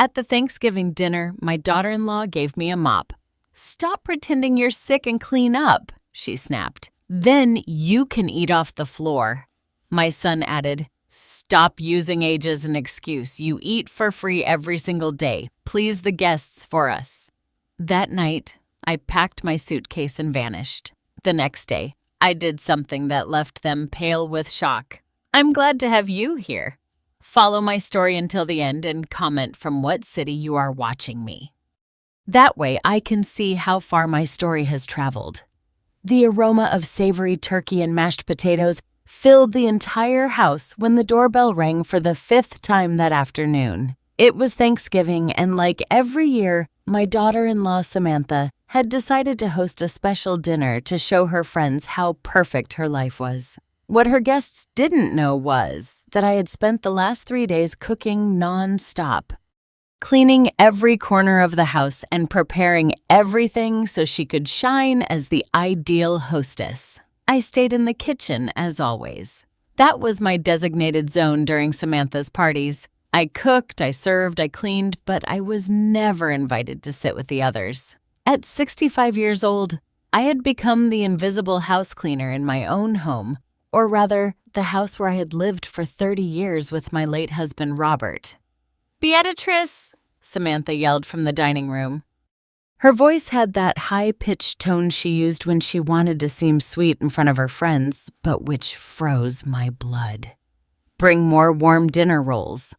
At the Thanksgiving dinner, my daughter-in-law gave me a mop. "Stop pretending you're sick and clean up," she snapped. "Then you can eat off the floor." My son added, "Stop using age as an excuse. You eat for free every single day. Please the guests for us." That night, I packed my suitcase and vanished. The next day, I did something that left them pale with shock. I'm glad to have you here. Follow my story until the end and comment from what city you are watching me. That way, I can see how far my story has traveled. The aroma of savory turkey and mashed potatoes filled the entire house when the doorbell rang for the 5th time that afternoon. It was Thanksgiving, and like every year, my daughter-in-law Samantha had decided to host a special dinner to show her friends how perfect her life was. What her guests didn't know was that I had spent the last 3 days cooking non-stop, cleaning every corner of the house and preparing everything so she could shine as the ideal hostess. I stayed in the kitchen, as always. That was my designated zone during Samantha's parties. I cooked, I served, I cleaned, but I was never invited to sit with the others. At 65 years old, I had become the invisible house cleaner in my own home, or rather, the house where I had lived for 30 years with my late husband, Robert. "Beatrice!" Samantha yelled from the dining room. Her voice had that high-pitched tone she used when she wanted to seem sweet in front of her friends, but which froze my blood. "Bring more warm dinner rolls."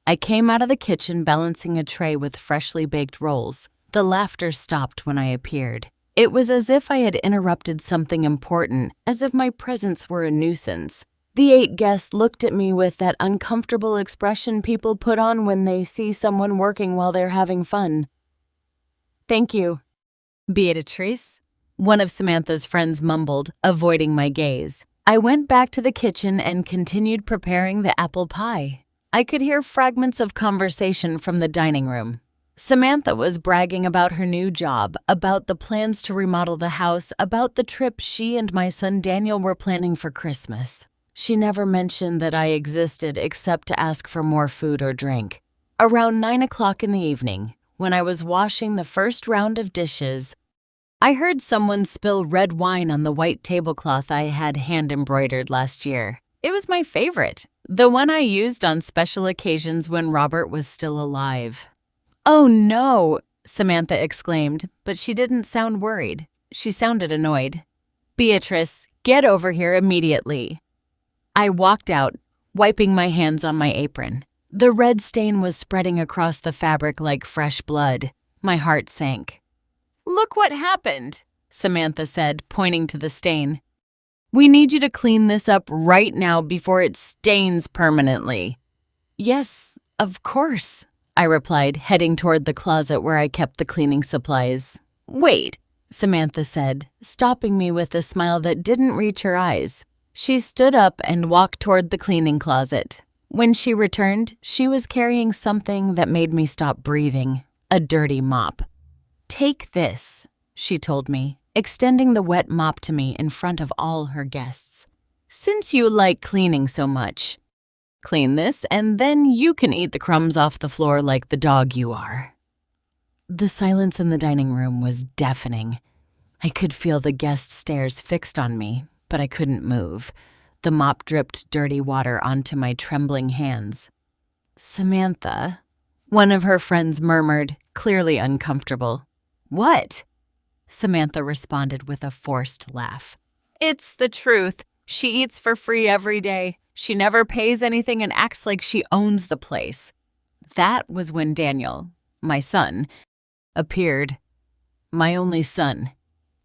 I came out of the kitchen balancing a tray with freshly baked rolls. The laughter stopped when I appeared. It was as if I had interrupted something important, as if my presence were a nuisance. The 8 guests looked at me with that uncomfortable expression people put on when they see someone working while they're having fun. "Thank you." "Beatrice," one of Samantha's friends mumbled, avoiding my gaze. I went back to the kitchen and continued preparing the apple pie. I could hear fragments of conversation from the dining room. Samantha was bragging about her new job, about the plans to remodel the house, about the trip she and my son Daniel were planning for Christmas. She never mentioned that I existed except to ask for more food or drink. Around 9 o'clock in the evening, when I was washing the first round of dishes, I heard someone spill red wine on the white tablecloth I had hand-embroidered last year. It was my favorite, the one I used on special occasions when Robert was still alive. "Oh no," Samantha exclaimed, but she didn't sound worried. She sounded annoyed. "Beatrice, get over here immediately." I walked out, wiping my hands on my apron. The red stain was spreading across the fabric like fresh blood. My heart sank. "Look what happened," Samantha said, pointing to the stain. "We need you to clean this up right now before it stains permanently." "Yes, of course," I replied, heading toward the closet where I kept the cleaning supplies. "Wait," Samantha said, stopping me with a smile that didn't reach her eyes. She stood up and walked toward the cleaning closet. When she returned, she was carrying something that made me stop breathing, a dirty mop. "Take this," she told me, extending the wet mop to me in front of all her guests. "Since you like cleaning so much, clean this and then you can eat the crumbs off the floor like the dog you are." The silence in the dining room was deafening. I could feel the guests' stares fixed on me, but I couldn't move. The mop dripped dirty water onto my trembling hands. "Samantha," one of her friends murmured, clearly uncomfortable. "What?" Samantha responded with a forced laugh. "It's the truth. She eats for free every day. She never pays anything and acts like she owns the place." That was when Daniel, my son, appeared. My only son.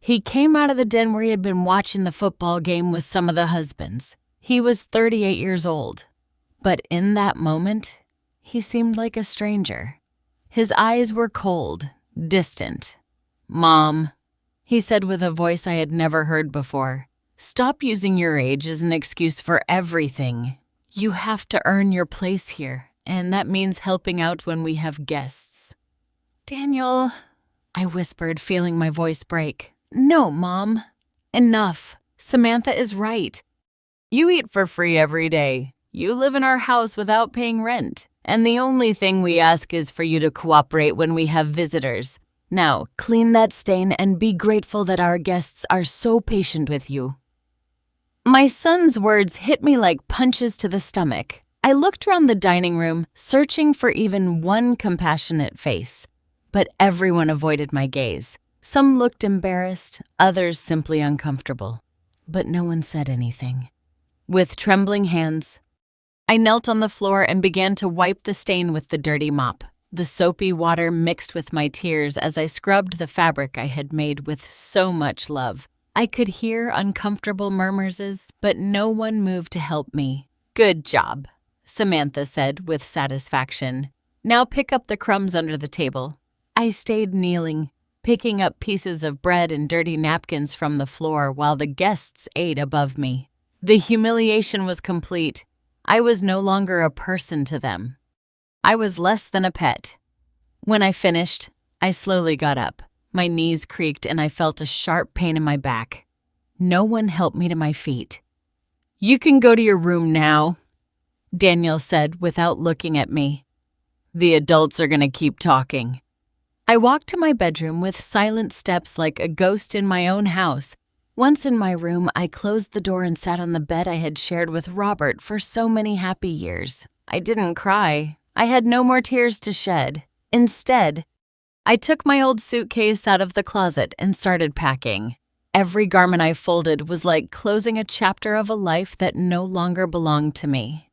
He came out of the den where he had been watching the football game with some of the husbands. He was 38 years old. But in that moment, he seemed like a stranger. His eyes were cold, distant. "Mom," he said with a voice I had never heard before, "stop using your age as an excuse for everything. You have to earn your place here, and that means helping out when we have guests." "Daniel," I whispered, feeling my voice break. "No, Mom. Enough. Samantha is right. You eat for free every day. You live in our house without paying rent. And the only thing we ask is for you to cooperate when we have visitors. Now, clean that stain and be grateful that our guests are so patient with you." My son's words hit me like punches to the stomach. I looked around the dining room, searching for even one compassionate face. But everyone avoided my gaze. Some looked embarrassed, others simply uncomfortable. But no one said anything. With trembling hands, I knelt on the floor and began to wipe the stain with the dirty mop. The soapy water mixed with my tears as I scrubbed the fabric I had made with so much love. I could hear uncomfortable murmurs, but no one moved to help me. "Good job," Samantha said with satisfaction. "Now pick up the crumbs under the table." I stayed kneeling, picking up pieces of bread and dirty napkins from the floor while the guests ate above me. The humiliation was complete. I was no longer a person to them. I was less than a pet. When I finished, I slowly got up. My knees creaked and I felt a sharp pain in my back. No one helped me to my feet. "You can go to your room now," Daniel said without looking at me. "The adults are going to keep talking." I walked to my bedroom with silent steps like a ghost in my own house. Once in my room, I closed the door and sat on the bed I had shared with Robert for so many happy years. I didn't cry. I had no more tears to shed. Instead, I took my old suitcase out of the closet and started packing. Every garment I folded was like closing a chapter of a life that no longer belonged to me.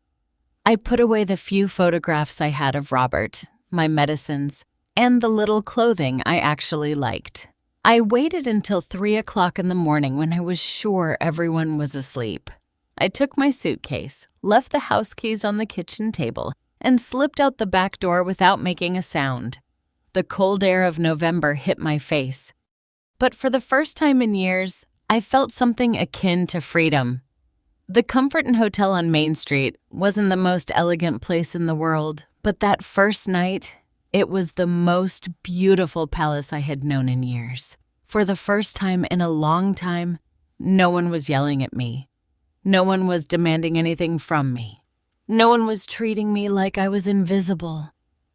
I put away the few photographs I had of Robert, my medicines, and the little clothing I actually liked. I waited until 3 o'clock in the morning when I was sure everyone was asleep. I took my suitcase, left the house keys on the kitchen table, and slipped out the back door without making a sound. The cold air of November hit my face. But for the first time in years, I felt something akin to freedom. The Comfort Inn Hotel on Main Street wasn't the most elegant place in the world, but that first night, it was the most beautiful palace I had known in years. For the first time in a long time, no one was yelling at me. No one was demanding anything from me. No one was treating me like I was invisible.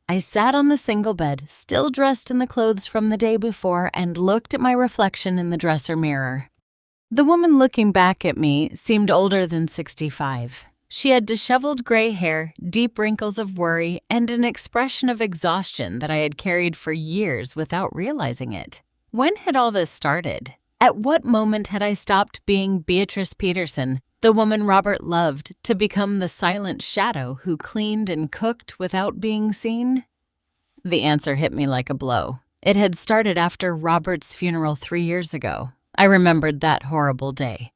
I sat on the single bed, still dressed in the clothes from the day before, and looked at my reflection in the dresser mirror. The woman looking back at me seemed older than 65. She had disheveled gray hair, deep wrinkles of worry, and an expression of exhaustion that I had carried for years without realizing it. When had all this started? At what moment had I stopped being Beatrice Peterson, the woman Robert loved, to become the silent shadow who cleaned and cooked without being seen? The answer hit me like a blow. It had started after Robert's funeral 3 years ago. I remembered that horrible day.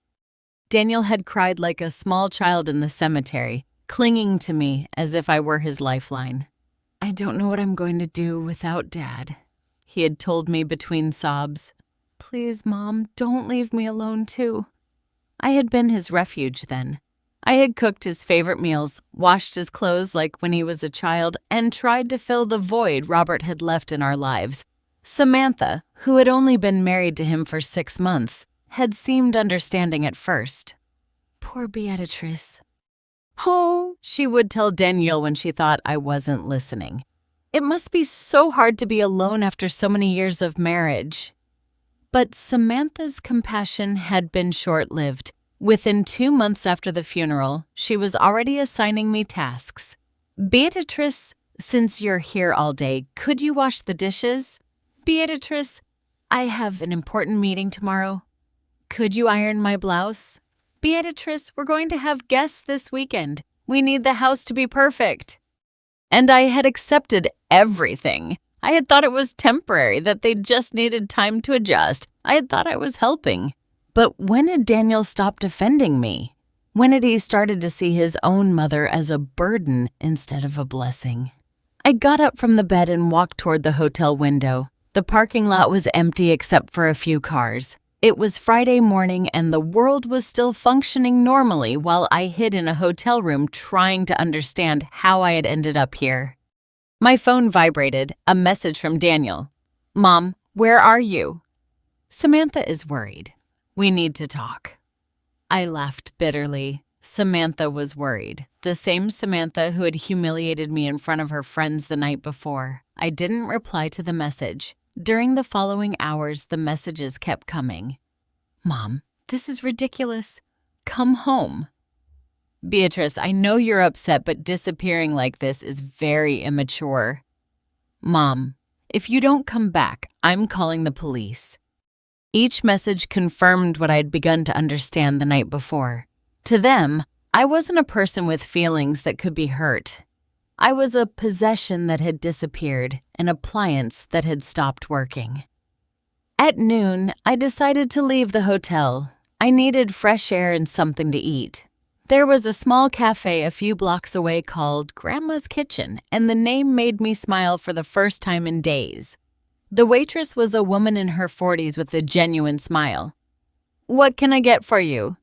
Daniel had cried like a small child in the cemetery, clinging to me as if I were his lifeline. "I don't know what I'm going to do without Dad," he had told me between sobs. "Please, Mom, don't leave me alone too." I had been his refuge then. I had cooked his favorite meals, washed his clothes like when he was a child, and tried to fill the void Robert had left in our lives. Samantha, who had only been married to him for 6 months, had seemed understanding at first. "Poor Beatrice." "Oh," she would tell Daniel when she thought I wasn't listening. "It must be so hard to be alone after so many years of marriage." But Samantha's compassion had been short-lived. Within 2 months after the funeral, she was already assigning me tasks. "Beatrice, since you're here all day, could you wash the dishes? Beatrice, I have an important meeting tomorrow. Could you iron my blouse? Beatrice, we're going to have guests this weekend. We need the house to be perfect." And I had accepted everything. I had thought it was temporary, that they just needed time to adjust. I had thought I was helping. But when had Daniel stopped defending me? When had he started to see his own mother as a burden instead of a blessing? I got up from the bed and walked toward the hotel window. The parking lot was empty except for a few cars. It was Friday morning and the world was still functioning normally while I hid in a hotel room trying to understand how I had ended up here. My phone vibrated, a message from Daniel. "Mom, where are you?" "Samantha is worried. We need to talk." I laughed bitterly. Samantha was worried. The same Samantha who had humiliated me in front of her friends the night before. I didn't reply to the message. During the following hours, the messages kept coming. Mom, this is ridiculous. Come home. Beatrice, I know you're upset, but disappearing like this is very immature. Mom, if you don't come back, I'm calling the police. Each message confirmed what I'd begun to understand the night before. To them, I wasn't a person with feelings that could be hurt. I was a possession that had disappeared, an appliance that had stopped working. At noon, I decided to leave the hotel. I needed fresh air and something to eat. There was a small cafe a few blocks away called Grandma's Kitchen, and the name made me smile for the first time in days. The waitress was a woman in her 40s with a genuine smile. What can I get for you?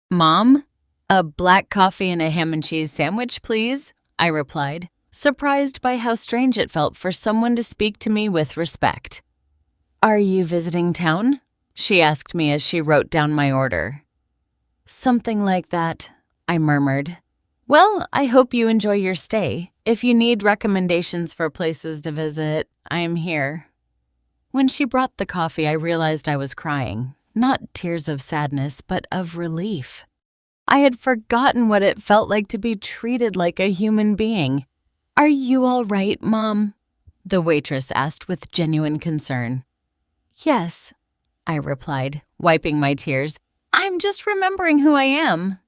Mom, a black coffee and a ham and cheese sandwich, please, I replied, surprised by how strange it felt for someone to speak to me with respect. Are you visiting town? She asked me as she wrote down my order. Something like that, I murmured. Well, I hope you enjoy your stay. If you need recommendations for places to visit, I am here. When she brought the coffee, I realized I was crying. Not tears of sadness, but of relief. I had forgotten what it felt like to be treated like a human being. Are you all right, Mom? The waitress asked with genuine concern. Yes, I replied, wiping my tears. I'm just remembering who I am.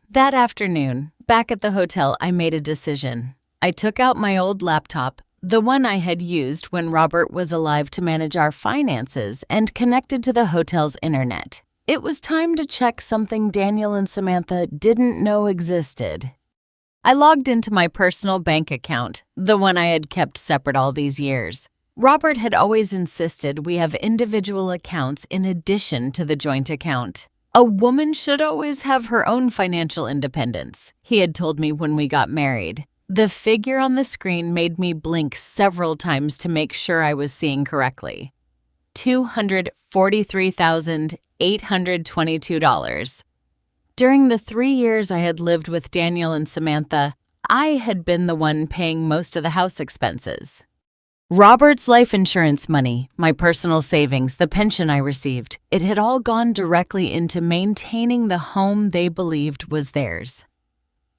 That afternoon, back at the hotel, I made a decision. I took out my old laptop, the one I had used when Robert was alive to manage our finances, and connected to the hotel's internet. It was time to check something Daniel and Samantha didn't know existed. I logged into my personal bank account, the one I had kept separate all these years. Robert had always insisted we have individual accounts in addition to the joint account. A woman should always have her own financial independence, he had told me when we got married. The figure on the screen made me blink several times to make sure I was seeing correctly. $243,822. During the 3 years I had lived with Daniel and Samantha, I had been the one paying most of the house expenses. Robert's life insurance money, my personal savings, the pension I received, it had all gone directly into maintaining the home they believed was theirs.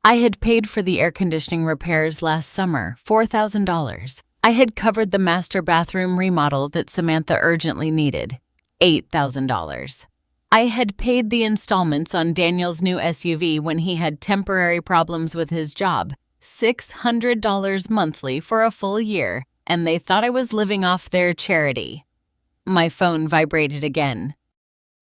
I had paid for the air conditioning repairs last summer, $4,000. I had covered the master bathroom remodel that Samantha urgently needed, $8,000. I had paid the installments on Daniel's new SUV when he had temporary problems with his job, $600 monthly for a full year, and they thought I was living off their charity. My phone vibrated again.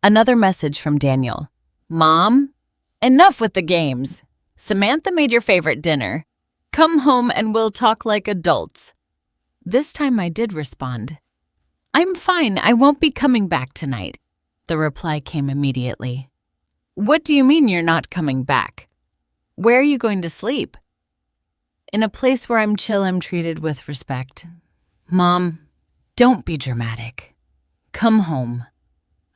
Another message from Daniel. Mom, enough with the games. Samantha made your favorite dinner. Come home and we'll talk like adults. This time I did respond. I'm fine, I won't be coming back tonight. The reply came immediately. What do you mean you're not coming back? Where are you going to sleep? In a place where I'm chill, I'm treated with respect. Mom, don't be dramatic. Come home.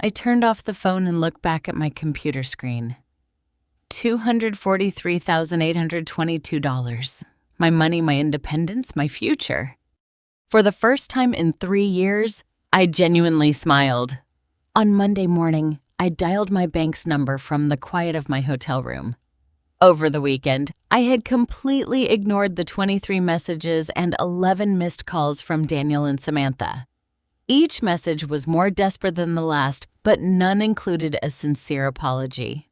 I turned off the phone and looked back at my computer screen. $243,822. My money, my independence, my future. For the first time in 3 years, I genuinely smiled. On Monday morning, I dialed my bank's number from the quiet of my hotel room. Over the weekend, I had completely ignored the 23 messages and 11 missed calls from Daniel and Samantha. Each message was more desperate than the last, but none included a sincere apology.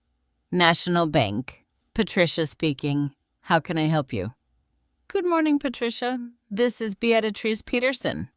National Bank. Patricia speaking. How can I help you? Good morning, Patricia. This is Beatrice Peterson.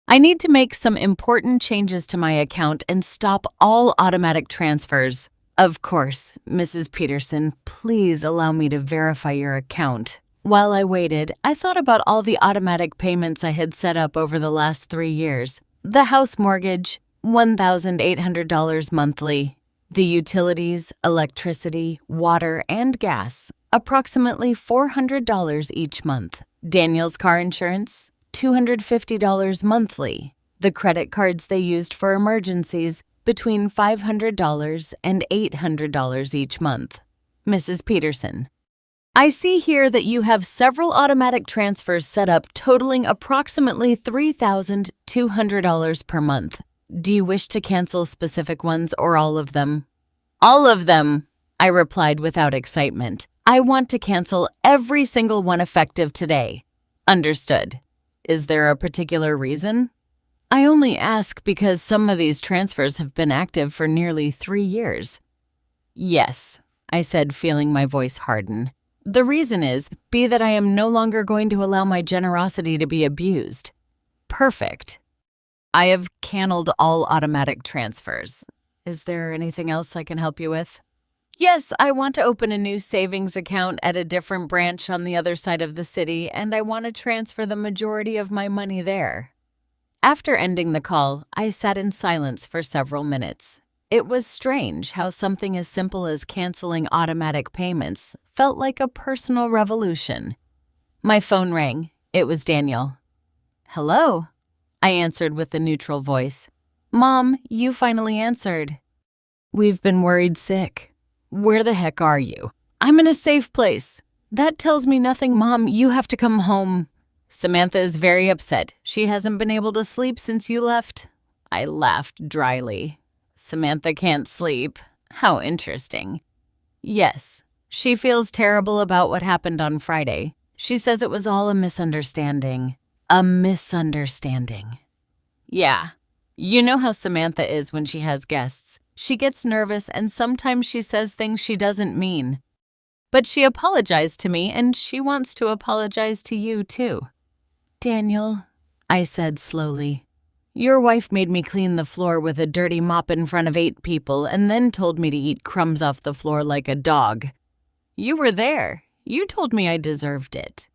I need to make some important changes to my account and stop all automatic transfers. Of course, Mrs. Peterson, please allow me to verify your account. While I waited, I thought about all the automatic payments I had set up over the last 3 years. The house mortgage, $1,800 monthly. The utilities, electricity, water, and gas, approximately $400 each month. Daniel's car insurance, $250 monthly. The credit cards they used for emergencies, between $500 and $800 each month. Mrs. Peterson, I see here that you have several automatic transfers set up totaling approximately $3,200 per month. Do you wish to cancel specific ones or all of them? All of them, I replied without excitement. I want to cancel every single one effective today. Understood. Is there a particular reason? I only ask because some of these transfers have been active for nearly 3 years. Yes, I said, feeling my voice harden. The reason is that I am no longer going to allow my generosity to be abused. Perfect. I have canceled all automatic transfers. Is there anything else I can help you with? Yes, I want to open a new savings account at a different branch on the other side of the city, and I want to transfer the majority of my money there. After ending the call, I sat in silence for several minutes. It was strange how something as simple as canceling automatic payments felt like a personal revolution. My phone rang. It was Daniel. Hello, I answered with a neutral voice. Mom, you finally answered. We've been worried sick. Where the heck are you? I'm in a safe place. That tells me nothing, Mom. You have to come home. Samantha is very upset. She hasn't been able to sleep since you left. I laughed dryly. Samantha can't sleep. How interesting. Yes, she feels terrible about what happened on Friday. She says it was all a misunderstanding. A misunderstanding. Yeah. You know how Samantha is when she has guests. She gets nervous and sometimes she says things she doesn't mean. But she apologized to me and she wants to apologize to you too. Daniel, I said slowly, your wife made me clean the floor with a dirty mop in front of 8 people and then told me to eat crumbs off the floor like a dog. You were there. You told me I deserved it.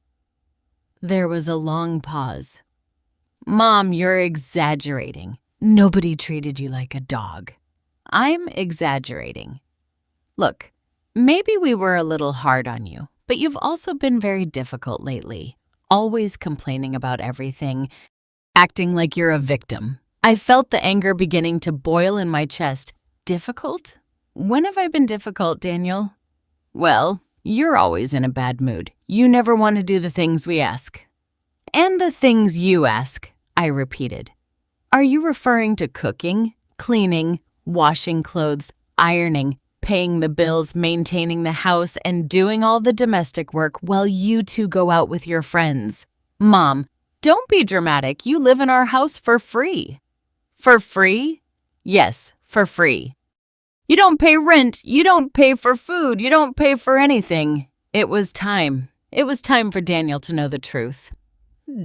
There was a long pause. Mom, you're exaggerating. Nobody treated you like a dog. I'm exaggerating. Look, maybe we were a little hard on you, but you've also been very difficult lately, always complaining about everything, acting like you're a victim. I felt the anger beginning to boil in my chest. Difficult? When have I been difficult, Daniel? Well, you're always in a bad mood. You never want to do the things we ask. And the things you ask, I repeated. Are you referring to cooking, cleaning, washing clothes, ironing, paying the bills, maintaining the house, and doing all the domestic work while you two go out with your friends? Mom, don't be dramatic. You live in our house for free. For free? Yes, for free. You don't pay rent. You don't pay for food. You don't pay for anything. It was time. It was time for Daniel to know the truth.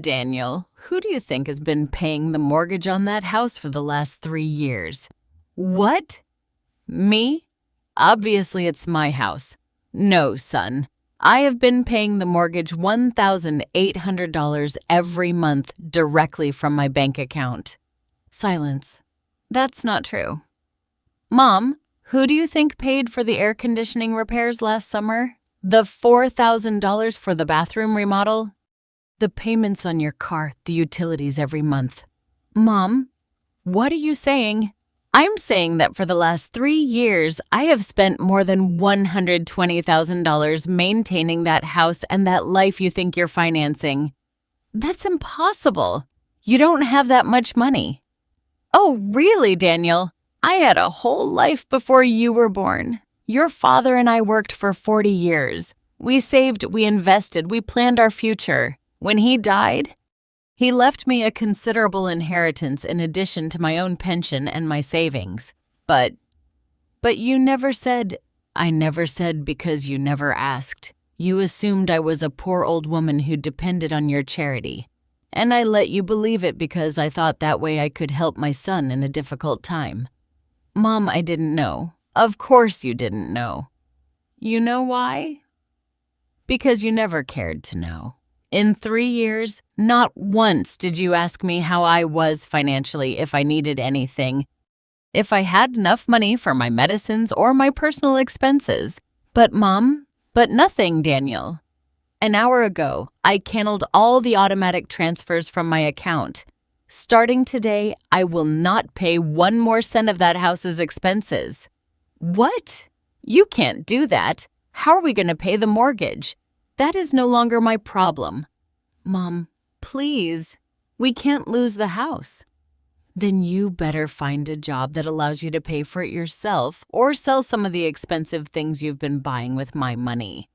Daniel, who do you think has been paying the mortgage on that house for the last 3 years? What? Me? Obviously, it's my house. No, son. I have been paying the mortgage $1,800 every month directly from my bank account. Silence. That's not true. Mom, who do you think paid for the air conditioning repairs last summer? The $4,000 for the bathroom remodel? The payments on your car, the utilities every month. Mom, what are you saying? I'm saying that for the last 3 years, I have spent more than $120,000 maintaining that house and that life you think you're financing. That's impossible. You don't have that much money. Oh, really, Daniel? I had a whole life before you were born. Your father and I worked for 40 years. We saved, we invested, we planned our future. When he died, he left me a considerable inheritance in addition to my own pension and my savings. But you never said. I never said because you never asked. You assumed I was a poor old woman who depended on your charity. And I let you believe it because I thought that way I could help my son in a difficult time. Mom, I didn't know. Of course you didn't know. You know why? Because you never cared to know. In 3 years, not once did you ask me how I was financially, if I needed anything, if I had enough money for my medicines or my personal expenses. But nothing, Daniel. An hour ago, I canceled all the automatic transfers from my account. Starting today, I will not pay 1 more cent of that house's expenses. What? You can't do that. How are we going to pay the mortgage? That is no longer my problem. Mom, please. We can't lose the house. Then you better find a job that allows you to pay for it yourself or sell some of the expensive things you've been buying with my money.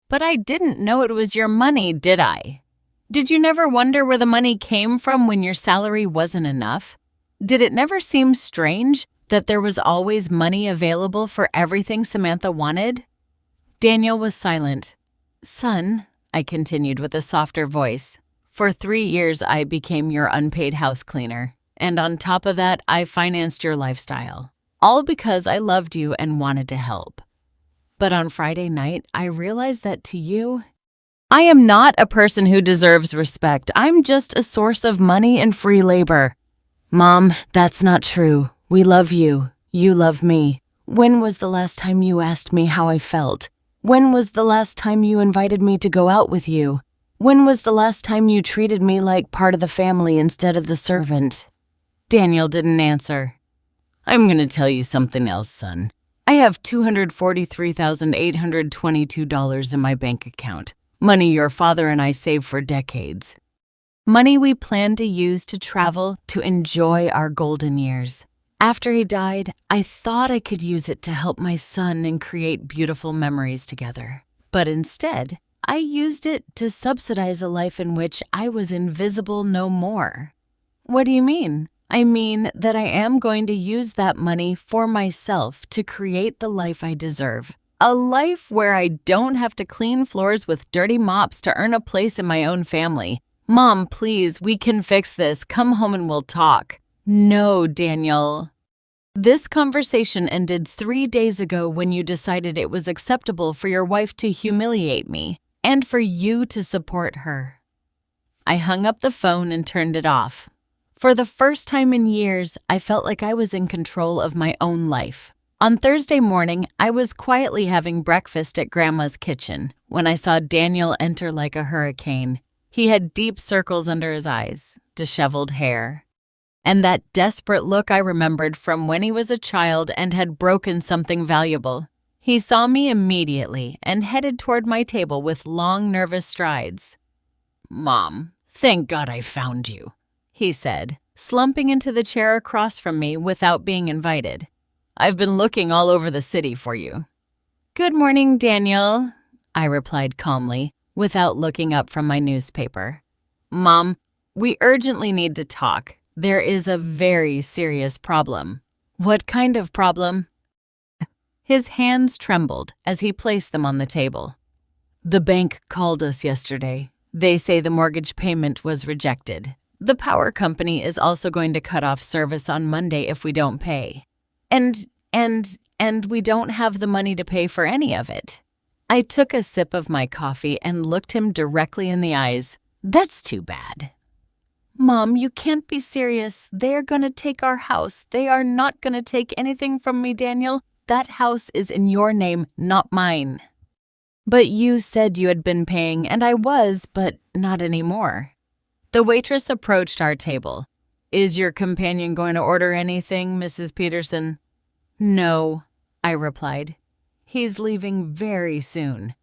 But I didn't know it was your money, did I? Did you never wonder where the money came from when your salary wasn't enough? Did it never seem strange that there was always money available for everything Samantha wanted? Daniel was silent. Son, I continued with a softer voice, for 3 years I became your unpaid house cleaner, and on top of that I financed your lifestyle, all because I loved you and wanted to help. But on Friday night, I realized that to you, I am not a person who deserves respect. I'm just a source of money and free labor. Mom, that's not true. We love you. You love me. When was the last time you asked me how I felt? When was the last time you invited me to go out with you? When was the last time you treated me like part of the family instead of the servant? Daniel didn't answer. I'm going to tell you something else, son. I have $243,822 in my bank account. Money your father and I saved for decades. Money we planned to use to travel, to enjoy our golden years. After he died, I thought I could use it to help my son and create beautiful memories together. But instead, I used it to subsidize a life in which I was invisible no more. What do you mean? I mean that I am going to use that money for myself to create the life I deserve. A life where I don't have to clean floors with dirty mops to earn a place in my own family. Mom, please, we can fix this. Come home and we'll talk. No, Daniel. This conversation ended 3 days ago when you decided it was acceptable for your wife to humiliate me and for you to support her. I hung up the phone and turned it off. For the first time in years, I felt like I was in control of my own life. On Thursday morning, I was quietly having breakfast at Grandma's kitchen when I saw Daniel enter like a hurricane. He had deep circles under his eyes, disheveled hair, and that desperate look I remembered from when he was a child and had broken something valuable. He saw me immediately and headed toward my table with long, nervous strides. Mom, thank God I found you, he said, slumping into the chair across from me without being invited. I've been looking all over the city for you. Good morning, Daniel, I replied calmly, without looking up from my newspaper. Mom, we urgently need to talk. There is a very serious problem. What kind of problem? His hands trembled as he placed them on the table. The bank called us yesterday. They say the mortgage payment was rejected. The power company is also going to cut off service on Monday if we don't pay. And we don't have the money to pay for any of it. I took a sip of my coffee and looked him directly in the eyes. That's too bad. Mom, you can't be serious. They're going to take our house. They are not going to take anything from me, Daniel. That house is in your name, not mine. But you said you had been paying, and I was, but not anymore. The waitress approached our table. Is your companion going to order anything, Mrs. Peterson? No, I replied. He's leaving very soon.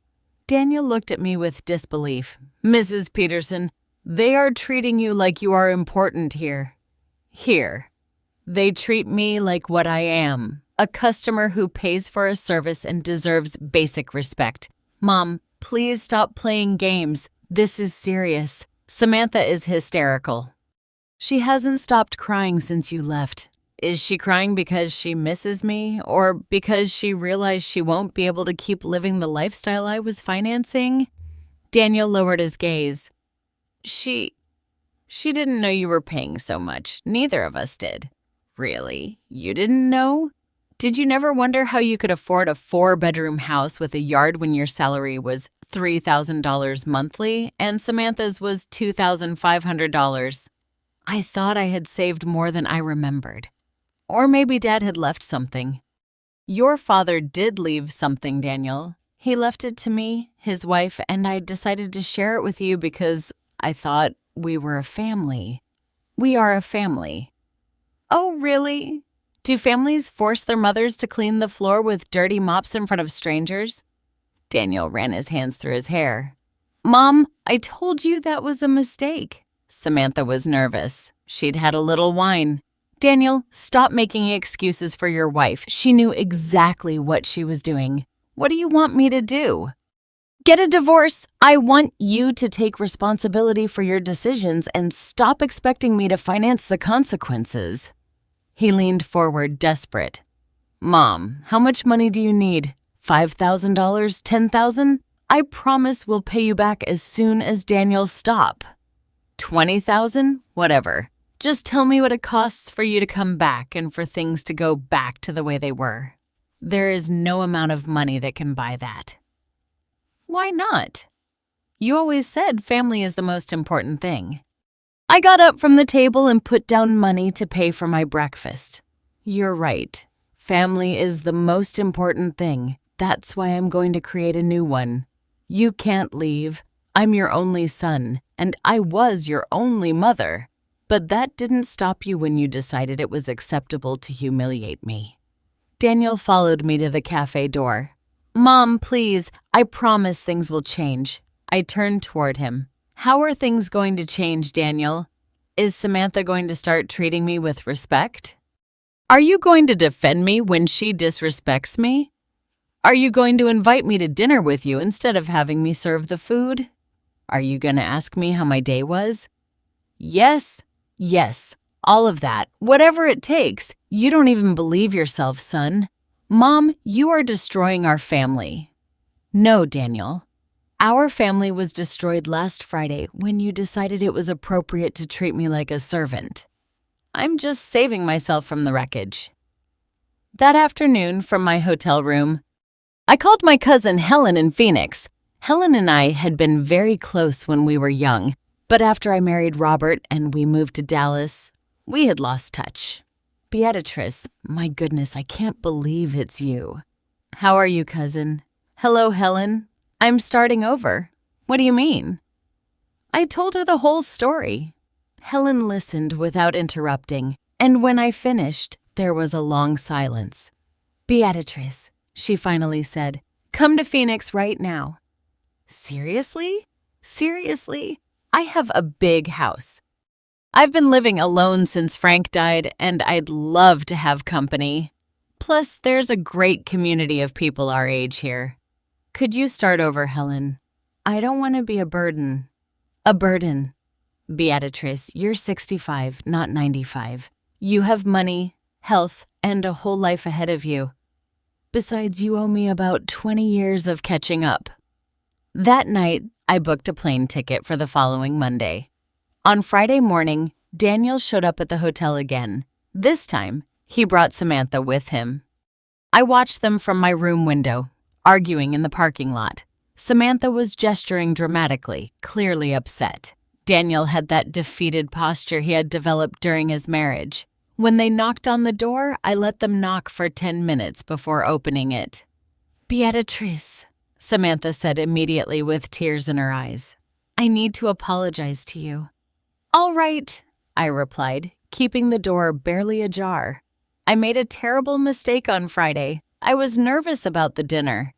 Daniel looked at me with disbelief. Mrs. Peterson, they are treating you like you are important here. Here. They treat me like what I am, a customer who pays for a service and deserves basic respect. Mom, please stop playing games. This is serious. Samantha is hysterical. She hasn't stopped crying since you left. Is she crying because she misses me or because she realized she won't be able to keep living the lifestyle I was financing? Daniel lowered his gaze. She didn't know you were paying so much. Neither of us did. Really? You didn't know? Did you never wonder how you could afford a 4-bedroom house with a yard when your salary was $3,000 monthly and Samantha's was $2,500? I thought I had saved more than I remembered. Or maybe Dad had left something. Your father did leave something, Daniel. He left it to me, his wife, and I decided to share it with you because I thought we were a family. We are a family. Oh, really? Do families force their mothers to clean the floor with dirty mops in front of strangers? Daniel ran his hands through his hair. Mom, I told you that was a mistake. Samantha was nervous. She'd had a little wine. Daniel, stop making excuses for your wife. She knew exactly what she was doing. What do you want me to do? Get a divorce. I want you to take responsibility for your decisions and stop expecting me to finance the consequences. He leaned forward, desperate. Mom, how much money do you need? $5,000? $10,000? I promise we'll pay you back as soon as Daniel stop. $20,000? Whatever. Just tell me what it costs for you to come back and for things to go back to the way they were. There is no amount of money that can buy that. Why not? You always said family is the most important thing. I got up from the table and put down money to pay for my breakfast. You're right. Family is the most important thing. That's why I'm going to create a new one. You can't leave. I'm your only son, and I was your only mother. But that didn't stop you when you decided it was acceptable to humiliate me. Daniel followed me to the cafe door. Mom, please, I promise things will change. I turned toward him. How are things going to change, Daniel? Is Samantha going to start treating me with respect? Are you going to defend me when she disrespects me? Are you going to invite me to dinner with you instead of having me serve the food? Are you going to ask me how my day was? Yes, all of that, whatever it takes. You don't even believe yourself, son. Mom, you are destroying our family. No, Daniel. Our family was destroyed last Friday when you decided it was appropriate to treat me like a servant. I'm just saving myself from the wreckage. That afternoon, from my hotel room, I called my cousin Helen in Phoenix. Helen and I had been very close when we were young, but after I married Robert and we moved to Dallas, we had lost touch. Beatrice, my goodness, I can't believe it's you. How are you, cousin? Hello, Helen. I'm starting over. What do you mean? I told her the whole story. Helen listened without interrupting, and when I finished, there was a long silence. Beatrice, she finally said, come to Phoenix right now. Seriously? Seriously? I have a big house. I've been living alone since Frank died, and I'd love to have company. Plus, there's a great community of people our age here. Could you start over, Helen? I don't want to be a burden. A burden. Beatrice, you're 65, not 95. You have money, health, and a whole life ahead of you. Besides, you owe me about 20 years of catching up. That night, I booked a plane ticket for the following Monday. On Friday morning, Daniel showed up at the hotel again. This time, he brought Samantha with him. I watched them from my room window, arguing in the parking lot. Samantha was gesturing dramatically, clearly upset. Daniel had that defeated posture he had developed during his marriage. When they knocked on the door, I let them knock for 10 minutes before opening it. Beatrice, Samantha said immediately with tears in her eyes. I need to apologize to you. All right, I replied, keeping the door barely ajar. I made a terrible mistake on Friday. I was nervous about the dinner.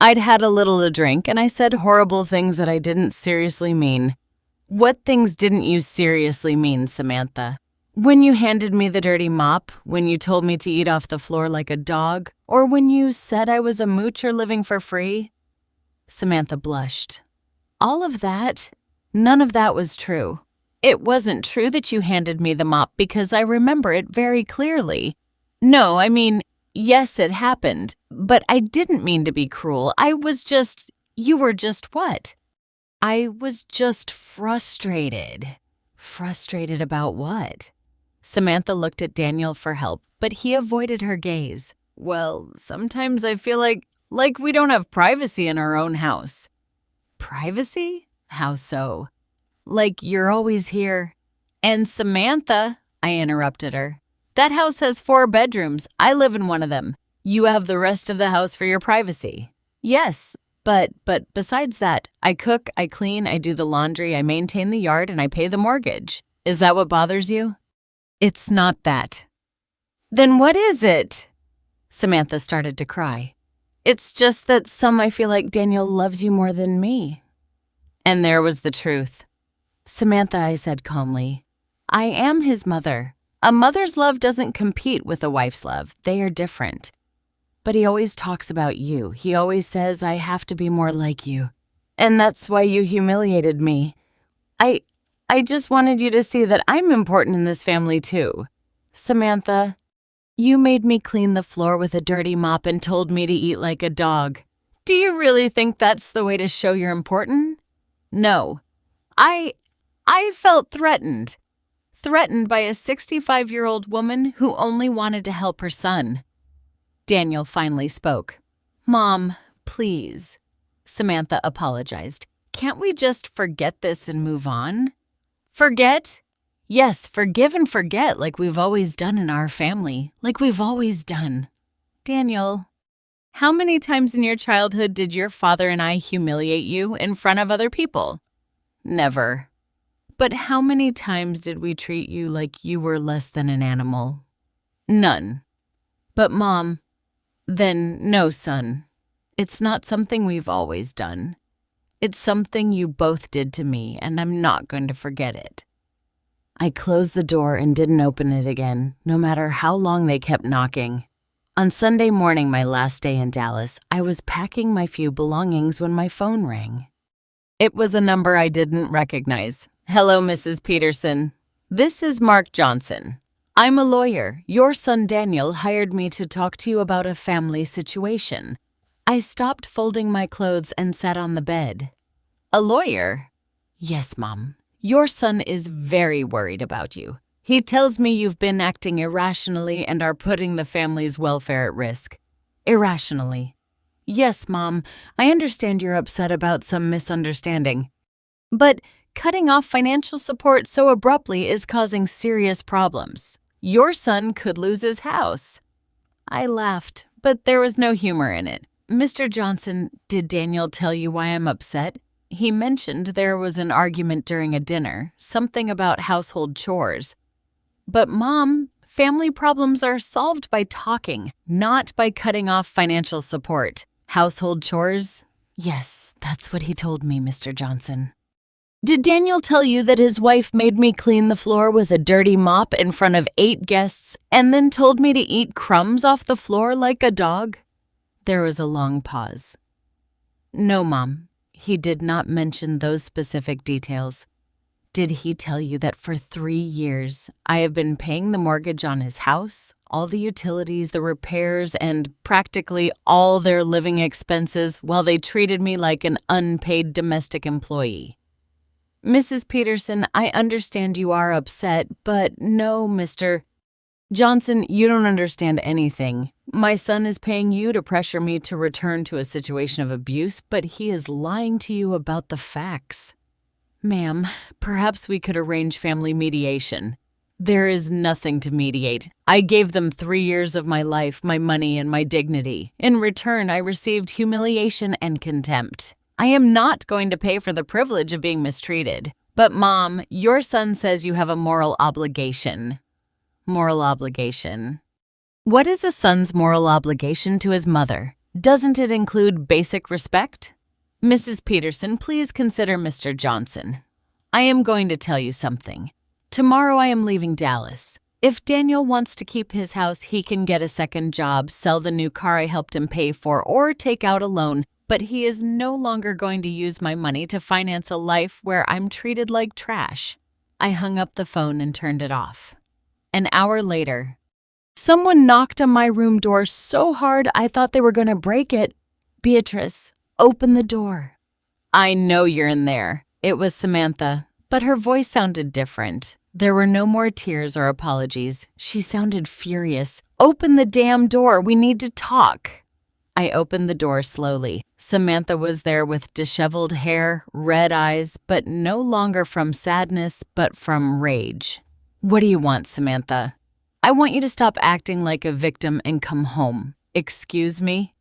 I'd had a little to drink, and I said horrible things that I didn't seriously mean. What things didn't you seriously mean, Samantha? When you handed me the dirty mop, when you told me to eat off the floor like a dog, or when you said I was a moocher living for free? Samantha blushed. All of that? None of that was true. It wasn't true that you handed me the mop because I remember it very clearly. No, I mean, yes, it happened, but I didn't mean to be cruel. You were just what? I was just frustrated. Frustrated about what? Samantha looked at Daniel for help, but he avoided her gaze. Well, sometimes I feel like we don't have privacy in our own house. Privacy? How so? Like you're always here. And Samantha, I interrupted her. That house has 4 bedrooms. I live in one of them. You have the rest of the house for your privacy. Yes, but besides that, I cook, I clean, I do the laundry, I maintain the yard, and I pay the mortgage. Is that what bothers you? It's not that. Then what is it? Samantha started to cry. It's just that some I feel like Daniel loves you more than me. And there was the truth. Samantha, I said calmly, I am his mother. A mother's love doesn't compete with a wife's love. They are different. But he always talks about you. He always says I have to be more like you. And that's why you humiliated me. I just wanted you to see that I'm important in this family too. Samantha, you made me clean the floor with a dirty mop and told me to eat like a dog. Do you really think that's the way to show you're important? No. I felt threatened. Threatened by a 65-year-old woman who only wanted to help her son. Daniel finally spoke. Mom, please. Samantha apologized. Can't we just forget this and move on? Forget? Yes, forgive and forget like we've always done in our family, like we've always done. Daniel, how many times in your childhood did your father and I humiliate you in front of other people? Never. But how many times did we treat you like you were less than an animal? None. But Mom, then no, son. It's not something we've always done. It's something you both did to me, and I'm not going to forget it. I closed the door and didn't open it again, no matter how long they kept knocking. On Sunday morning, my last day in Dallas, I was packing my few belongings when my phone rang. It was a number I didn't recognize. Hello, Mrs. Peterson. This is Mark Johnson. I'm a lawyer. Your son Daniel hired me to talk to you about a family situation. I stopped folding my clothes and sat on the bed. A lawyer? Yes, Mom. Your son is very worried about you. He tells me you've been acting irrationally and are putting the family's welfare at risk. Irrationally? Yes, Mom. I understand you're upset about some misunderstanding. But cutting off financial support so abruptly is causing serious problems. Your son could lose his house. I laughed, but there was no humor in it. Mr. Johnson, did Daniel tell you why I'm upset? He mentioned there was an argument during a dinner, something about household chores. But Mom, family problems are solved by talking, not by cutting off financial support. Household chores? Yes, that's what he told me, Mr. Johnson. Did Daniel tell you that his wife made me clean the floor with a dirty mop in front of 8 guests and then told me to eat crumbs off the floor like a dog? There was a long pause. No, Mom, he did not mention those specific details. Did he tell you that for 3 years I have been paying the mortgage on his house, all the utilities, the repairs, and practically all their living expenses while they treated me like an unpaid domestic employee? Mrs. Peterson, I understand you are upset, but no, Mr. Johnson, you don't understand anything. My son is paying you to pressure me to return to a situation of abuse, but he is lying to you about the facts. Ma'am, perhaps we could arrange family mediation. There is nothing to mediate. I gave them 3 years of my life, my money, and my dignity. In return, I received humiliation and contempt. I am not going to pay for the privilege of being mistreated. But Mom, your son says you have a moral obligation. Moral obligation. What is a son's moral obligation to his mother? Doesn't it include basic respect? Mrs. Peterson, please consider Mr. Johnson. I am going to tell you something. Tomorrow I am leaving Dallas. If Daniel wants to keep his house, he can get a second job, sell the new car I helped him pay for, or take out a loan. But he is no longer going to use my money to finance a life where I'm treated like trash. I hung up the phone and turned it off. An hour later, someone knocked on my room door so hard I thought they were going to break it. Beatrice, open the door. I know you're in there. It was Samantha, but her voice sounded different. There were no more tears or apologies. She sounded furious. Open the damn door. We need to talk. I opened the door slowly. Samantha was there with disheveled hair, red eyes, but no longer from sadness, but from rage. What do you want, Samantha? I want you to stop acting like a victim and come home. Excuse me?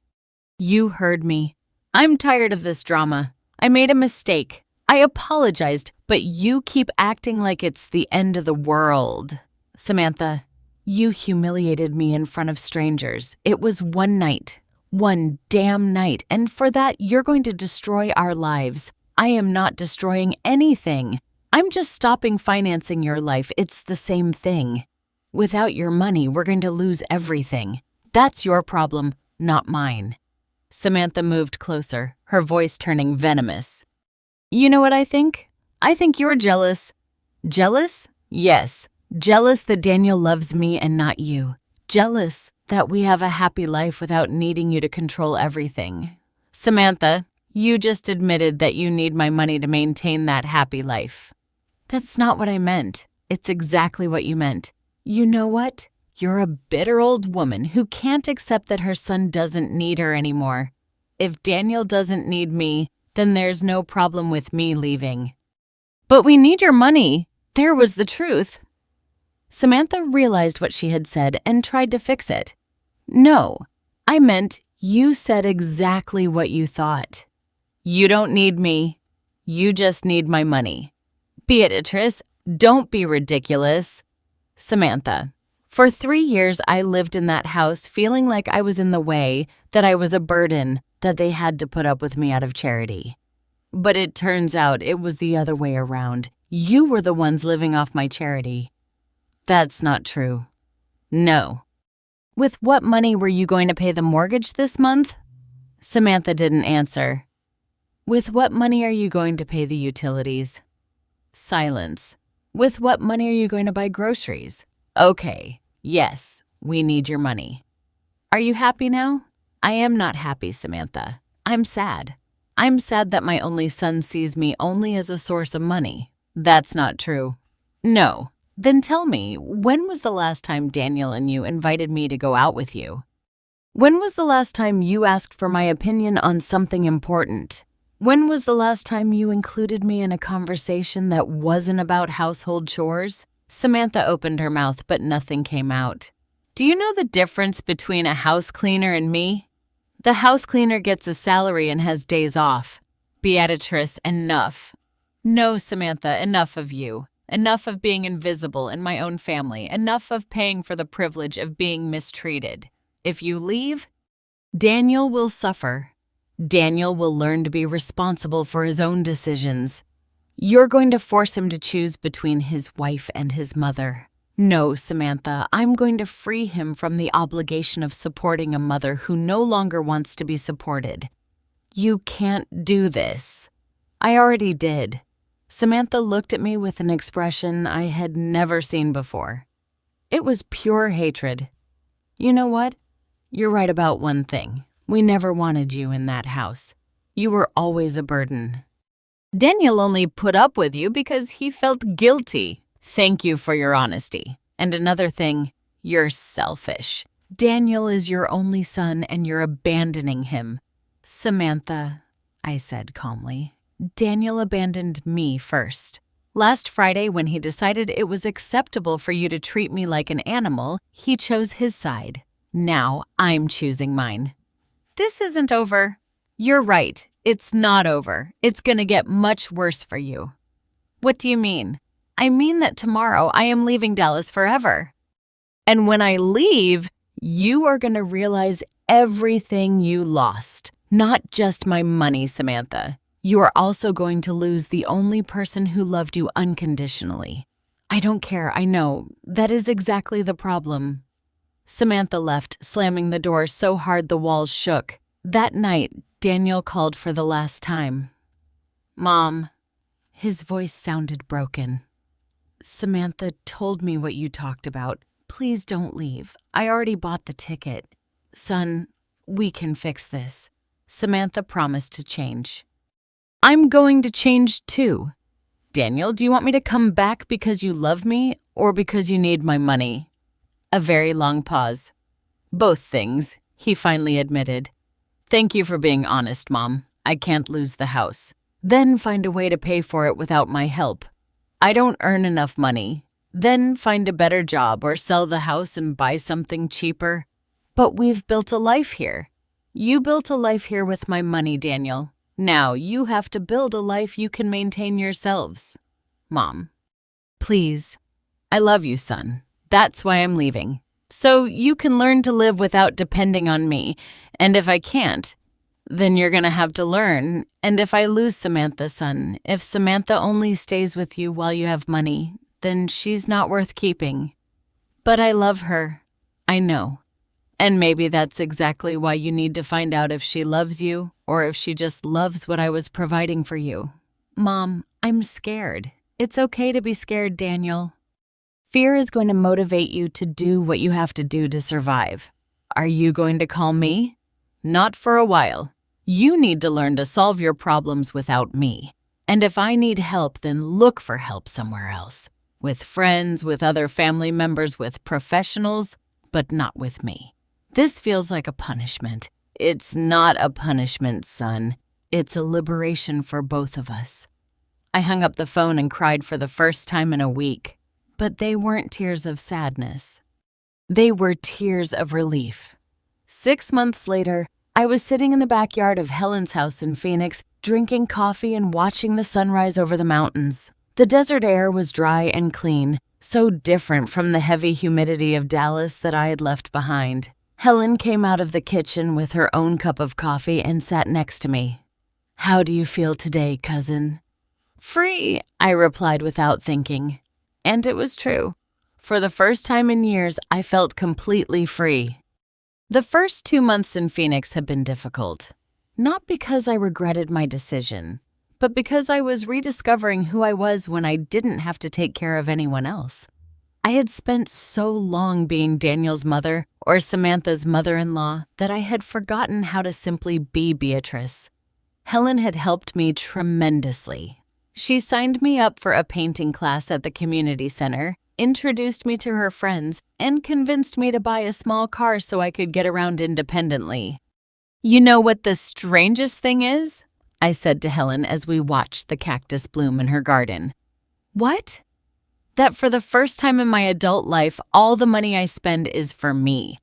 You heard me. I'm tired of this drama. I made a mistake. I apologized, but you keep acting like it's the end of the world. Samantha, you humiliated me in front of strangers. It was one night. One damn night, and for that, you're going to destroy our lives. I am not destroying anything. I'm just stopping financing your life. It's the same thing. Without your money, we're going to lose everything. That's your problem, not mine. Samantha moved closer, her voice turning venomous. You know what I think? I think you're jealous. Jealous? Yes. Jealous that Daniel loves me and not you. Jealous that we have a happy life without needing you to control everything. Samantha, you just admitted that you need my money to maintain that happy life. That's not what I meant. It's exactly what you meant. You know what? You're a bitter old woman who can't accept that her son doesn't need her anymore. If Daniel doesn't need me, then there's no problem with me leaving. But we need your money. There was the truth. Samantha realized what she had said and tried to fix it. No, I meant you said exactly what you thought. You don't need me. You just need my money. Beatrice, don't be ridiculous. Samantha, for 3 years I lived in that house feeling like I was in the way, that I was a burden, that they had to put up with me out of charity. But it turns out it was the other way around. You were the ones living off my charity. That's not true. No. With what money were you going to pay the mortgage this month? Samantha didn't answer. With what money are you going to pay the utilities? Silence. With what money are you going to buy groceries? Okay. Yes, we need your money. Are you happy now? I am not happy, Samantha. I'm sad. I'm sad that my only son sees me only as a source of money. That's not true. No. Then tell me, when was the last time Daniel and you invited me to go out with you? When was the last time you asked for my opinion on something important? When was the last time you included me in a conversation that wasn't about household chores? Samantha opened her mouth, but nothing came out. Do you know the difference between a house cleaner and me? The house cleaner gets a salary and has days off. Beatrice, enough. No, Samantha, enough of you. Enough of being invisible in my own family. Enough of paying for the privilege of being mistreated. If you leave, Daniel will suffer. Daniel will learn to be responsible for his own decisions. You're going to force him to choose between his wife and his mother. No, Samantha, I'm going to free him from the obligation of supporting a mother who no longer wants to be supported. You can't do this. I already did. Samantha looked at me with an expression I had never seen before. It was pure hatred. You know what? You're right about one thing. We never wanted you in that house. You were always a burden. Daniel only put up with you because he felt guilty. Thank you for your honesty. And another thing, you're selfish. Daniel is your only son and you're abandoning him. Samantha, I said calmly. Daniel abandoned me first. Last Friday, when he decided it was acceptable for you to treat me like an animal, he chose his side. Now I'm choosing mine. This isn't over. You're right. It's not over. It's gonna get much worse for you. What do you mean? I mean that tomorrow I am leaving Dallas forever. And when I leave, you are gonna realize everything you lost. Not just my money, Samantha. You are also going to lose the only person who loved you unconditionally. I don't care, I know. That is exactly the problem. Samantha left, slamming the door so hard the walls shook. That night, Daniel called for the last time. Mom. His voice sounded broken. Samantha told me what you talked about. Please don't leave. I already bought the ticket. Son, we can fix this. Samantha promised to change. I'm going to change too. Daniel, do you want me to come back because you love me or because you need my money? A very long pause. Both things, he finally admitted. Thank you for being honest, Mom. I can't lose the house. Then find a way to pay for it without my help. I don't earn enough money. Then find a better job or sell the house and buy something cheaper. But we've built a life here. You built a life here with my money, Daniel. Now you have to build a life you can maintain yourselves. Mom. Please. I love you, son. That's why I'm leaving. So you can learn to live without depending on me. And if I can't, then you're going to have to learn. And if I lose Samantha, son, if Samantha only stays with you while you have money, then she's not worth keeping. But I love her. I know. And maybe that's exactly why you need to find out if she loves you or if she just loves what I was providing for you. Mom, I'm scared. It's okay to be scared, Daniel. Fear is going to motivate you to do what you have to do to survive. Are you going to call me? Not for a while. You need to learn to solve your problems without me. And if I need help, then look for help somewhere else. With friends, with other family members, with professionals, but not with me. This feels like a punishment. It's not a punishment, son. It's a liberation for both of us. I hung up the phone and cried for the first time in a week. But they weren't tears of sadness. They were tears of relief. 6 months later, I was sitting in the backyard of Helen's house in Phoenix, drinking coffee and watching the sunrise over the mountains. The desert air was dry and clean, so different from the heavy humidity of Dallas that I had left behind. Helen came out of the kitchen with her own cup of coffee and sat next to me. "How do you feel today, cousin?" "Free," I replied without thinking. And it was true. For the first time in years, I felt completely free. The first 2 months in Phoenix had been difficult. Not because I regretted my decision, but because I was rediscovering who I was when I didn't have to take care of anyone else. I had spent so long being Daniel's mother or Samantha's mother-in-law that I had forgotten how to simply be Beatrice. Helen had helped me tremendously. She signed me up for a painting class at the community center, introduced me to her friends, and convinced me to buy a small car so I could get around independently. "You know what the strangest thing is?" I said to Helen as we watched the cactus bloom in her garden. "What?" "That for the first time in my adult life, all the money I spend is for me.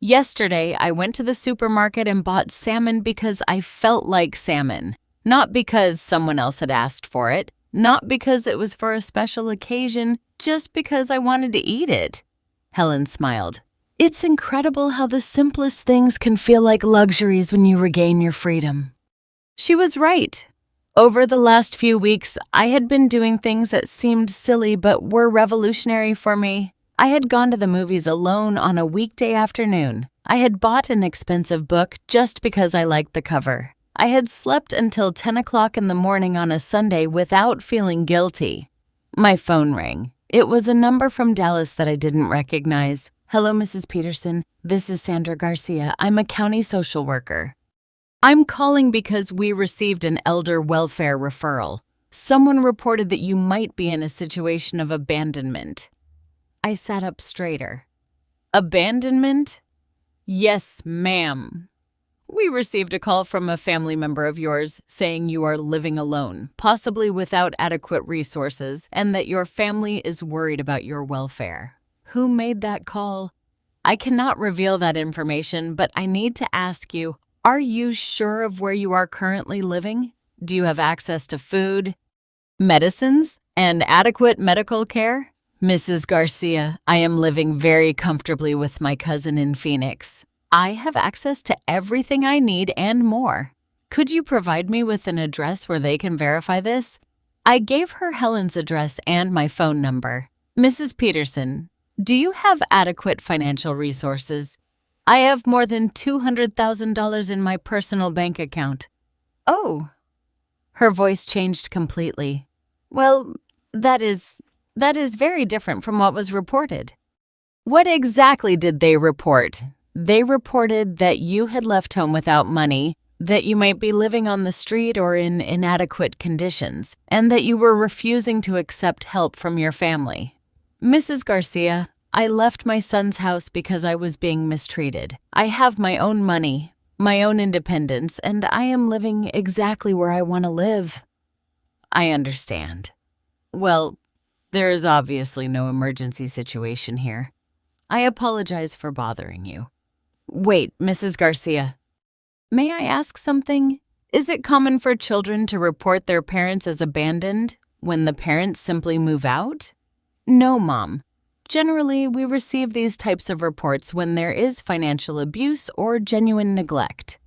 Yesterday, I went to the supermarket and bought salmon because I felt like salmon. Not because someone else had asked for it, not because it was for a special occasion, just because I wanted to eat it." Helen smiled. "It's incredible how the simplest things can feel like luxuries when you regain your freedom." She was right. Over the last few weeks, I had been doing things that seemed silly but were revolutionary for me. I had gone to the movies alone on a weekday afternoon. I had bought an expensive book just because I liked the cover. I had slept until 10 o'clock in the morning on a Sunday without feeling guilty. My phone rang. It was a number from Dallas that I didn't recognize. "Hello, Mrs. Peterson. This is Sandra Garcia. I'm a county social worker. I'm calling because we received an elder welfare referral. Someone reported that you might be in a situation of abandonment." I sat up straighter. "Abandonment?" "Yes, ma'am. We received a call from a family member of yours saying you are living alone, possibly without adequate resources, and that your family is worried about your welfare." "Who made that call?" "I cannot reveal that information, but I need to ask you, are you sure of where you are currently living? Do you have access to food, medicines, and adequate medical care?" "Mrs. Garcia, I am living very comfortably with my cousin in Phoenix. I have access to everything I need and more. Could you provide me with an address where they can verify this?" I gave her Helen's address and my phone number. "Mrs. Peterson, do you have adequate financial resources?" "I have more than $200,000 in my personal bank account." "Oh." Her voice changed completely. "Well, that is very different from what was reported." "What exactly did they report?" "They reported that you had left home without money, that you might be living on the street or in inadequate conditions, and that you were refusing to accept help from your family." "Mrs. Garcia, I left my son's house because I was being mistreated. I have my own money, my own independence, and I am living exactly where I want to live." "I understand. Well, there is obviously no emergency situation here. I apologize for bothering you." "Wait, Mrs. Garcia. May I ask something? Is it common for children to report their parents as abandoned when the parents simply move out?" "No, Mom. Generally, we receive these types of reports when there is financial abuse or genuine neglect.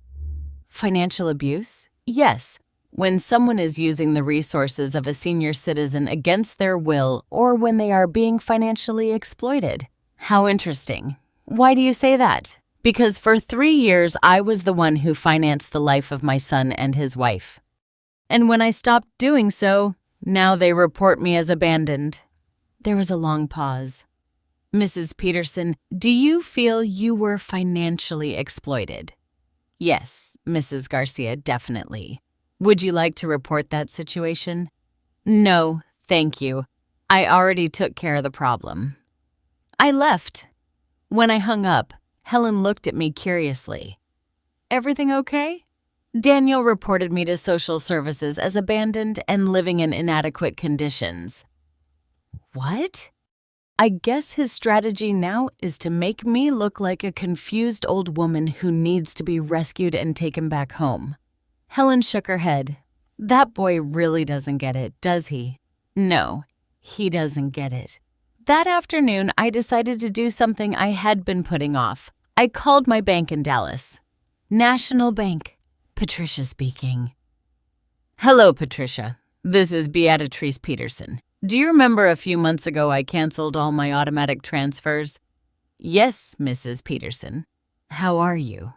Financial abuse? Yes, when someone is using the resources of a senior citizen against their will or when they are being financially exploited. How interesting. Why do you say that? Because for 3 years, I was the one who financed the life of my son and his wife. And when I stopped doing so, now they report me as abandoned. There was a long pause. Mrs. Peterson, do you feel you were financially exploited? Yes, Mrs. Garcia, definitely. Would you like to report that situation? No, thank you. I already took care of the problem. I left. When I hung up, Helen looked at me curiously. Everything okay? Daniel reported me to social services as abandoned and living in inadequate conditions. What? I guess his strategy now is to make me look like a confused old woman who needs to be rescued and taken back home. Helen shook her head. That boy really doesn't get it, does he? No, he doesn't get it. That afternoon, I decided to do something I had been putting off. I called my bank in Dallas. National Bank. Patricia speaking. Hello, Patricia. This is Beatrice Peterson. Do you remember a few months ago I canceled all my automatic transfers? Yes, Mrs. Peterson. How are you?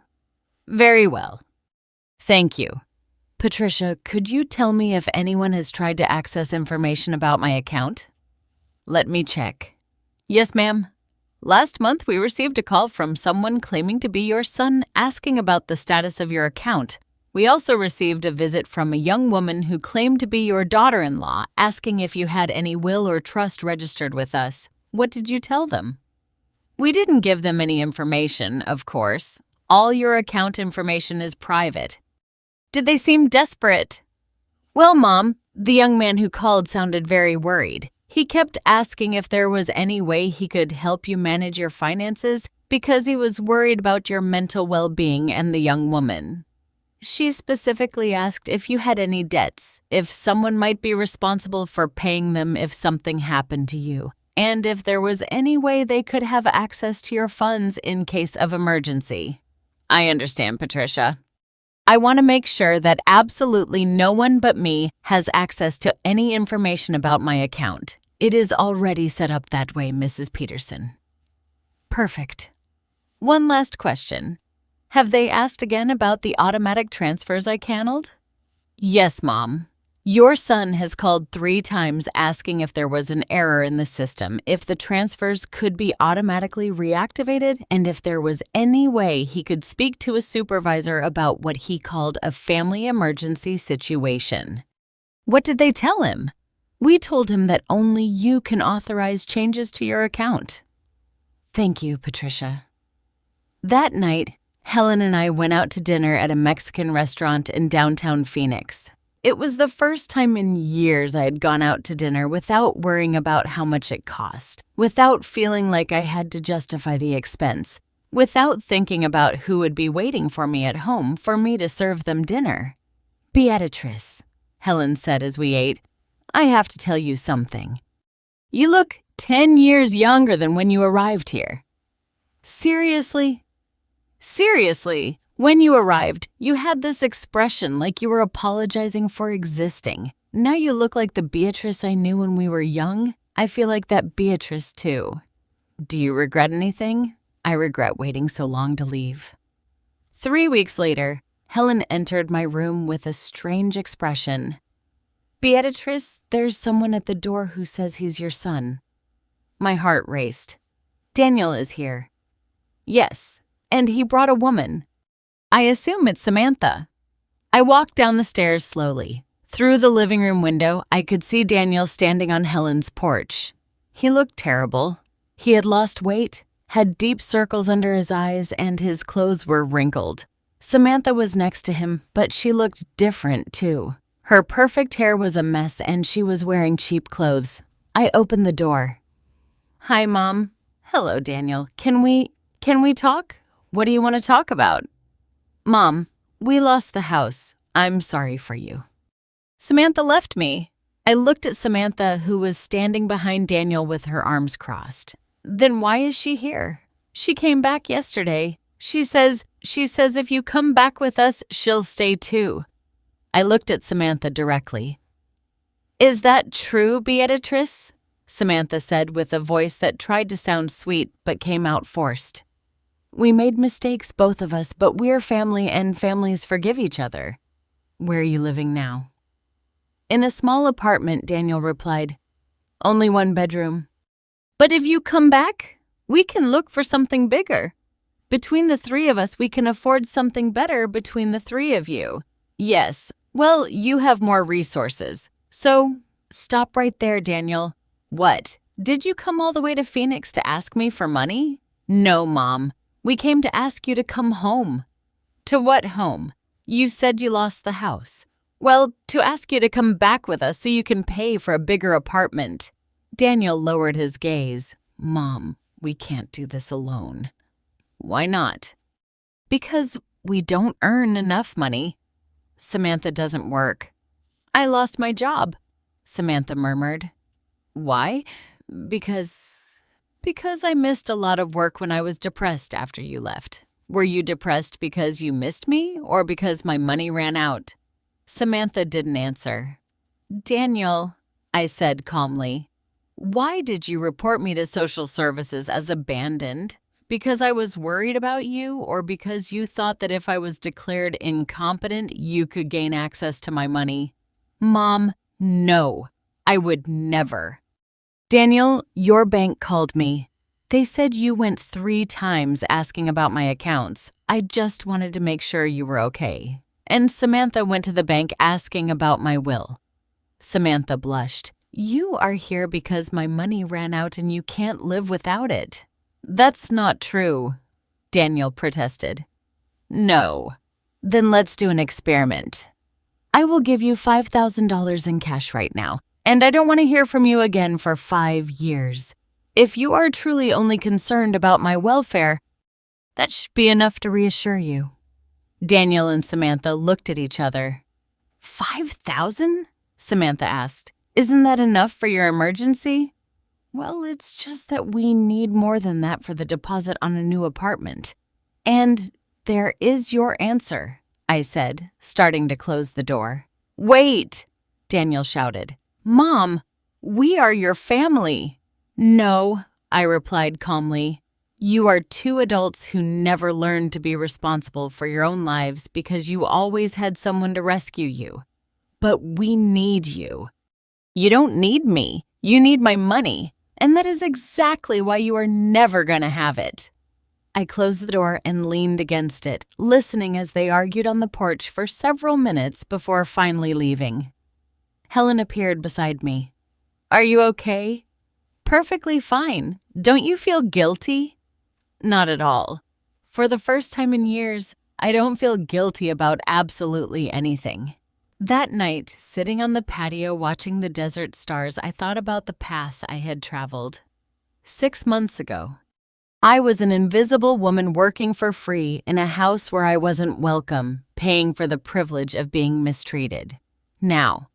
Very well. Thank you. Patricia, could you tell me if anyone has tried to access information about my account? Let me check. Yes, ma'am. Last month we received a call from someone claiming to be your son asking about the status of your account. We also received a visit from a young woman who claimed to be your daughter-in-law asking if you had any will or trust registered with us. What did you tell them? We didn't give them any information, of course. All your account information is private. Did they seem desperate? Well, Mom, the young man who called sounded very worried. He kept asking if there was any way he could help you manage your finances because he was worried about your mental well-being and the young woman. She specifically asked if you had any debts, if someone might be responsible for paying them if something happened to you, and if there was any way they could have access to your funds in case of emergency. I understand, Patricia. I want to make sure that absolutely no one but me has access to any information about my account. It is already set up that way, Mrs. Peterson. Perfect. One last question. Have they asked again about the automatic transfers I canceled? Yes, Mom. Your son has called 3 times asking if there was an error in the system, if the transfers could be automatically reactivated, and if there was any way he could speak to a supervisor about what he called a family emergency situation. What did they tell him? We told him that only you can authorize changes to your account. Thank you, Patricia. That night, Helen and I went out to dinner at a Mexican restaurant in downtown Phoenix. It was the first time in years I had gone out to dinner without worrying about how much it cost, without feeling like I had to justify the expense, without thinking about who would be waiting for me at home for me to serve them dinner. Beatrice, Helen said as we ate, I have to tell you something. You look 10 years younger than when you arrived here. Seriously? Seriously, when you arrived, you had this expression like you were apologizing for existing. Now you look like the Beatrice I knew when we were young. I feel like that Beatrice too. Do you regret anything? I regret waiting so long to leave. 3 weeks later, Helen entered my room with a strange expression. Beatrice, there's someone at the door who says he's your son. My heart raced. Daniel is here. Yes. And he brought a woman. I assume it's Samantha. I walked down the stairs slowly. Through the living room window, I could see Daniel standing on Helen's porch. He looked terrible. He had lost weight, had deep circles under his eyes, and his clothes were wrinkled. Samantha was next to him, but she looked different too. Her perfect hair was a mess, and she was wearing cheap clothes. I opened the door. Hi, Mom. Hello, Daniel. Can we talk? What do you want to talk about? Mom, we lost the house. I'm sorry for you. Samantha left me. I looked at Samantha, who was standing behind Daniel with her arms crossed. Then why is she here? She came back yesterday. She says if you come back with us, she'll stay too. I looked at Samantha directly. Is that true, Beatrice? Samantha said with a voice that tried to sound sweet but came out forced. We made mistakes, both of us, but we're family and families forgive each other. Where are you living now? In a small apartment, Daniel replied. Only 1 bedroom. But if you come back, we can look for something bigger. Between the 3 of us, we can afford something better between the 3 of you. Yes, well, you have more resources. So, stop right there, Daniel. What? Did you come all the way to Phoenix to ask me for money? No, Mom. We came to ask you to come home. To what home? You said you lost the house. Well, to ask you to come back with us so you can pay for a bigger apartment. Daniel lowered his gaze. Mom, we can't do this alone. Why not? Because we don't earn enough money. Samantha doesn't work. I lost my job, Samantha murmured. Why? Because I missed a lot of work when I was depressed after you left. Were you depressed because you missed me or because my money ran out? Samantha didn't answer. Daniel, I said calmly, why did you report me to social services as abandoned? Because I was worried about you or because you thought that if I was declared incompetent, you could gain access to my money? Mom, no, I would never. Daniel, your bank called me. They said you went 3 times asking about my accounts. I just wanted to make sure you were okay. And Samantha went to the bank asking about my will. Samantha blushed. You are here because my money ran out and you can't live without it. That's not true, Daniel protested. No. Then let's do an experiment. I will give you $5,000 in cash right now, and I don't want to hear from you again for 5 years. If you are truly only concerned about my welfare, that should be enough to reassure you. Daniel and Samantha looked at each other. 5,000? Samantha asked. Isn't that enough for your emergency? Well, it's just that we need more than that for the deposit on a new apartment. And there is your answer, I said, starting to close the door. Wait, Daniel shouted. Mom, we are your family. No, I replied calmly. You are 2 adults who never learned to be responsible for your own lives because you always had someone to rescue you. But we need you. You don't need me. You need my money. And that is exactly why you are never going to have it. I closed the door and leaned against it, listening as they argued on the porch for several minutes before finally leaving. Helen appeared beside me. Are you okay? Perfectly fine. Don't you feel guilty? Not at all. For the first time in years, I don't feel guilty about absolutely anything. That night, sitting on the patio watching the desert stars, I thought about the path I had traveled. 6 months ago, I was an invisible woman working for free in a house where I wasn't welcome, paying for the privilege of being mistreated. Now,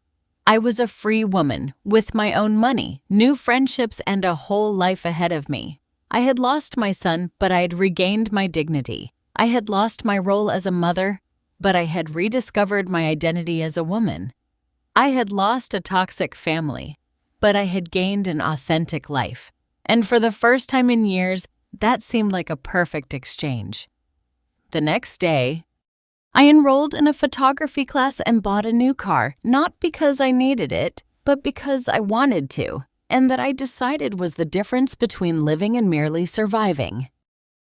I was a free woman with my own money, new friendships, and a whole life ahead of me. I had lost my son, but I had regained my dignity. I had lost my role as a mother, but I had rediscovered my identity as a woman. I had lost a toxic family, but I had gained an authentic life. And for the first time in years, that seemed like a perfect exchange. The next day, I enrolled in a photography class and bought a new car, not because I needed it, but because I wanted to, and that I decided was the difference between living and merely surviving.